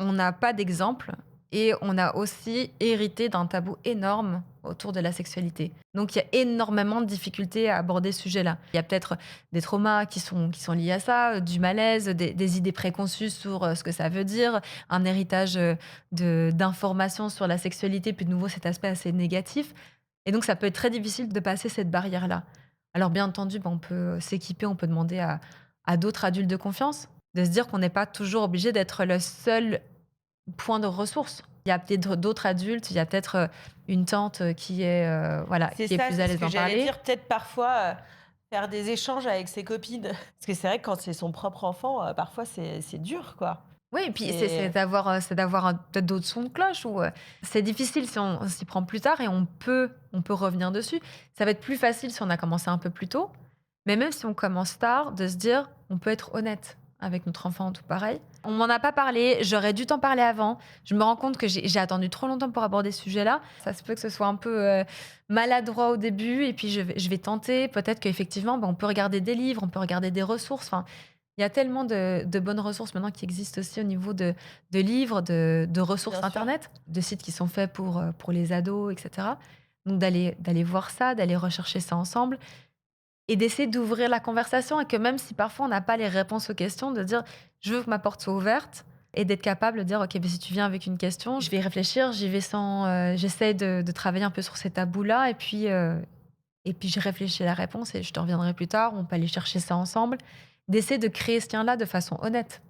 on n'a pas d'exemple et on a aussi hérité d'un tabou énorme autour de la sexualité. Donc il y a énormément de difficultés à aborder ce sujet-là. Il y a peut-être des traumas qui sont liés à ça, du malaise, des idées préconçues sur, ce que ça veut dire, un héritage, de d'informations sur la sexualité, puis de nouveau cet aspect assez négatif et donc ça peut être très difficile de passer cette barrière-là. Alors bien entendu, on peut s'équiper, on peut demander à d'autres adultes de confiance, de se dire qu'on n'est pas toujours obligé d'être le seul point de ressource. Il y a peut-être d'autres adultes, il y a peut-être, une tante, qui est, voilà, C'est qui est ça, plus c'est à ce l'aise que d'en j'allais parler. dire, peut-être parfois, faire des échanges avec ses copines. Parce que c'est vrai que quand c'est son propre enfant, parfois c'est dur, quoi. Oui et puis c'est C'est d'avoir, peut-être d'autres sons de cloche ou, c'est difficile si on s'y prend plus tard et on peut revenir dessus. Ça va être plus facile si on a commencé un peu plus tôt, mais même si on commence tard, de se dire: «On peut être honnête avec notre enfant», tout pareil. «On m'en a pas parlé, j'aurais dû t'en parler avant. Je me rends compte que j'ai attendu trop longtemps pour aborder ce sujet-là». Ça se peut que ce soit un peu, maladroit au début et puis je vais tenter. Peut-être qu'effectivement, on peut regarder des livres, on peut regarder des ressources, enfin il y a tellement de bonnes ressources maintenant qui existent aussi au niveau de livres, de ressources bien sûr. internet, de sites qui sont faits pour les ados et cetera. Donc d'aller voir ça, d'aller rechercher ça ensemble et d'essayer d'ouvrir la conversation et que même si parfois on n'a pas les réponses aux questions, de dire: «Je veux que ma porte soit ouverte» et d'être capable de dire: «OK, si tu viens avec une question, je vais y réfléchir, j'y vais sans, j'essaie de travailler un peu sur ces tabous-là et puis je réfléchis à la réponse et je te reviendrai plus tard, on peut aller chercher ça ensemble». D'essayer de créer ce lien-là de façon honnête.